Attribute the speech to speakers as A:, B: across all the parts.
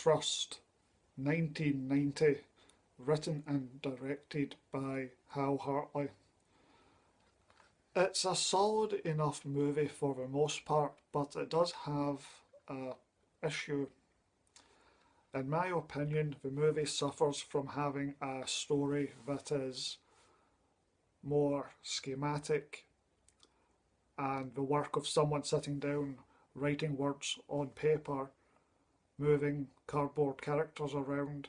A: Trust, 1990, written and directed by Hartley. It's a solid enough movie for the most part, but it does have a issue. In my opinion, the movie suffers from having a story that is more schematic and the work of someone sitting down, writing words on paper, moving cardboard characters around,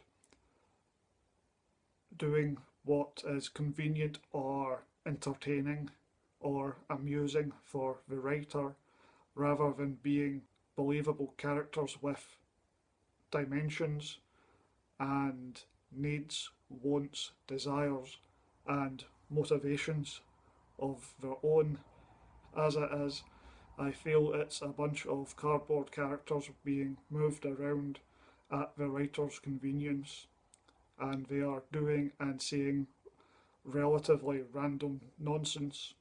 A: doing what is convenient or entertaining or amusing for the writer, rather than being believable characters with dimensions and needs, wants, desires, and motivations of their own. As it is, I feel it's a bunch of cardboard characters being moved around at the writer's convenience, and they are doing and saying relatively random nonsense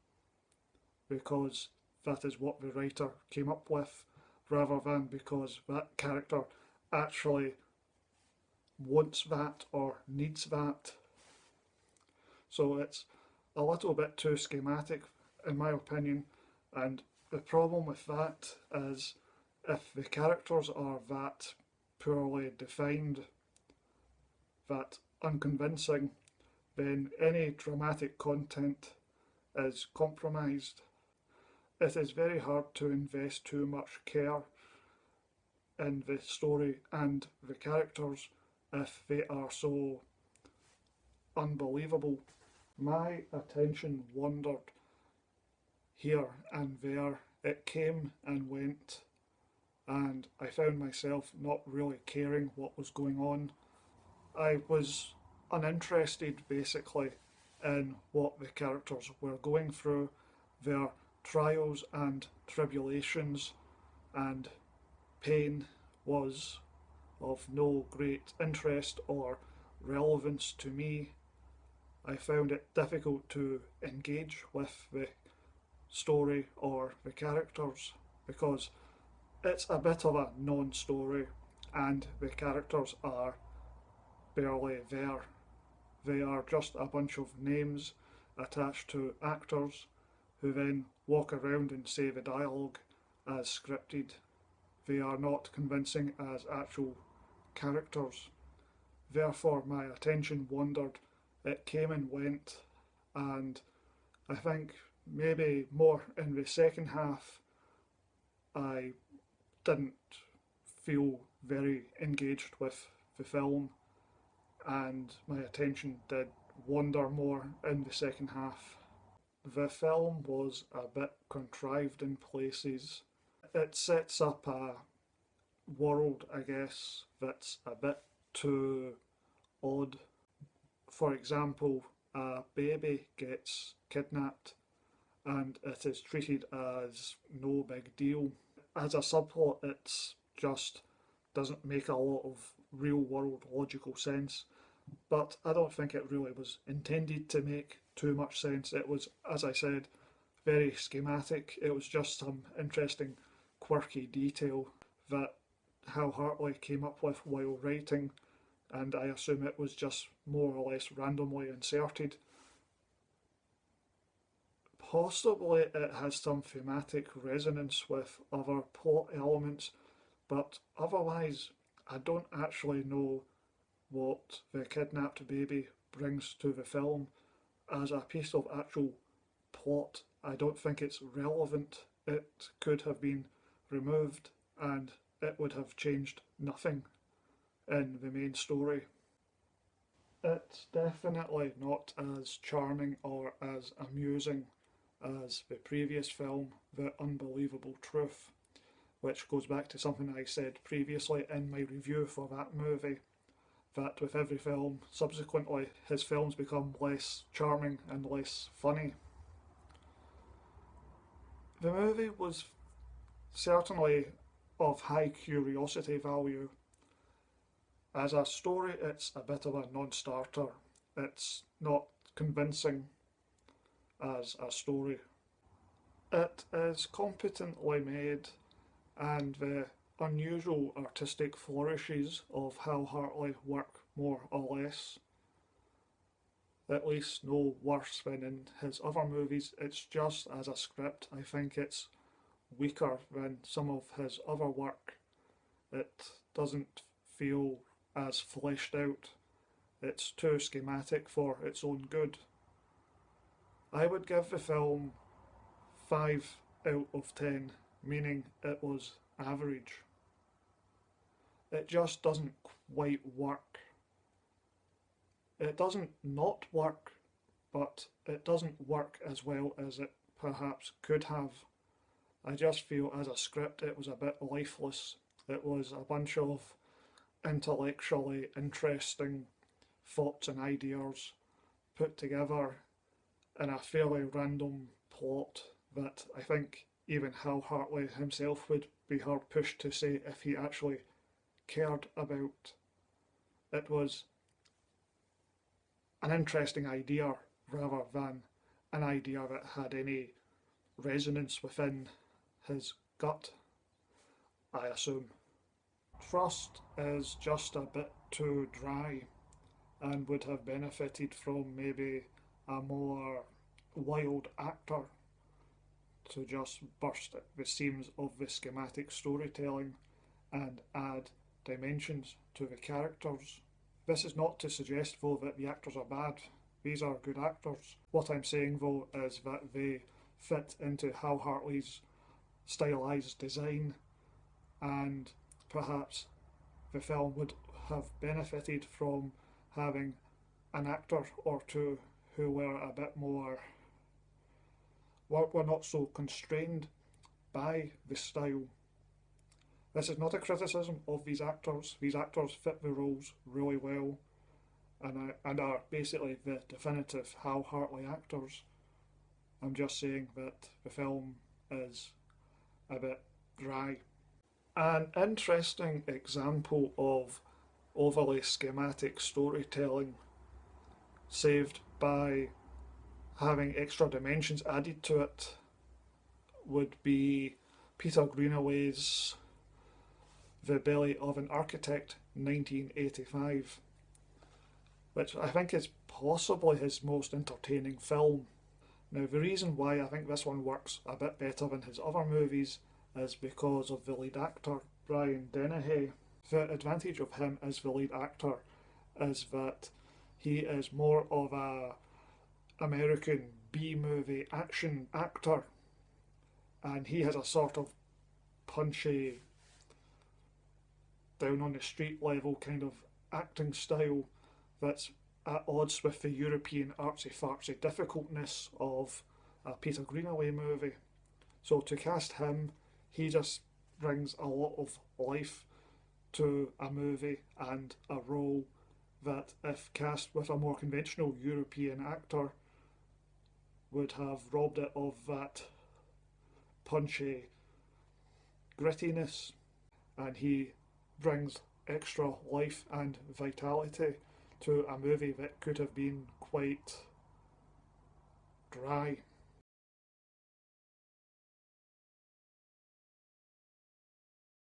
A: because that is what the writer came up with, rather than because that character actually wants that or needs that. So it's a little bit too schematic, in my opinion, and the problem with that is if the characters are that poorly defined, that unconvincing, then any dramatic content is compromised. It is very hard to invest too much care in the story and the characters if they are so unbelievable. My attention wandered here and there. It came and went, and I found myself not really caring what was going on. I was uninterested basically in what the characters were going through, their trials and tribulations, and pain was of no great interest or relevance to me. I found it difficult to engage with the story or the characters because it's a bit of a non-story and the characters are barely there. They are just a bunch of names attached to actors who then walk around and say the dialogue as scripted. They are not convincing as actual characters. Therefore, my attention wandered. It came and went, and I think maybe more in the second half, I didn't feel very engaged with the film, and my attention did wander more in the second half. The film was a bit contrived in places. It sets up a world, I guess, that's a bit too odd. For example, a baby gets kidnapped and it is treated as no big deal. As a subplot, it just doesn't make a lot of real world logical sense, but I don't think it really was intended to make too much sense. It was, as I said, very schematic. It was just some interesting quirky detail that Hal Hartley came up with while writing, and I assume it was just more or less randomly inserted. Possibly it has some thematic resonance with other plot elements, but otherwise I don't actually know what the kidnapped baby brings to the film as a piece of actual plot. I don't think it's relevant. It could have been removed and it would have changed nothing in the main story. It's definitely not as charming or as amusing as the previous film, The Unbelievable Truth, which goes back to something I said previously in my review for that movie, that with every film subsequently his films become less charming and less funny. The movie was certainly of high curiosity value. As a story, it's a bit of a non-starter. It's not convincing as a story. It is competently made and the unusual artistic flourishes of Hal Hartley work more or less, at least no worse than in his other movies. It's just as a script, I think it's weaker than some of his other work. It doesn't feel as fleshed out. It's too schematic for its own good. I would give the film 5 out of 10, meaning it was average. It just doesn't quite work. It doesn't not work, but it doesn't work as well as it perhaps could have. I just feel as a script it was a bit lifeless. It was a bunch of intellectually interesting thoughts and ideas put together in a fairly random plot that I think even Hal Hartley himself would be hard pushed to say if he actually cared about. It was an interesting idea rather than an idea that had any resonance within his gut, I assume. Trust is just a bit too dry and would have benefited from maybe a more wild actor to just burst at the seams of the schematic storytelling and add dimensions to the characters. This is not to suggest, though, that the actors are bad. These are good actors. What I'm saying, though, is that they fit into Hal Hartley's stylised design, and perhaps the film would have benefited from having an actor or two who were a bit more, were not so constrained by the style. This is not a criticism of these actors. These actors fit the roles really well and are basically the definitive Hal Hartley actors. I'm just saying that the film is a bit dry. An interesting example of overly schematic storytelling saved by having extra dimensions added to it would be Peter Greenaway's The Belly of an Architect, 1985, which I think is possibly his most entertaining film. Now, the reason why I think this one works a bit better than his other movies is because of the lead actor, Brian Dennehy. The advantage of him as the lead actor is that he is more of a American B-movie action actor, and he has a sort of punchy, down on the street level kind of acting style that's at odds with the European artsy-fartsy difficultness of a Peter Greenaway movie. So to cast him, he just brings a lot of life to a movie and a role that, if cast with a more conventional European actor, would have robbed it of that punchy grittiness. And he brings extra life and vitality to a movie that could have been quite dry.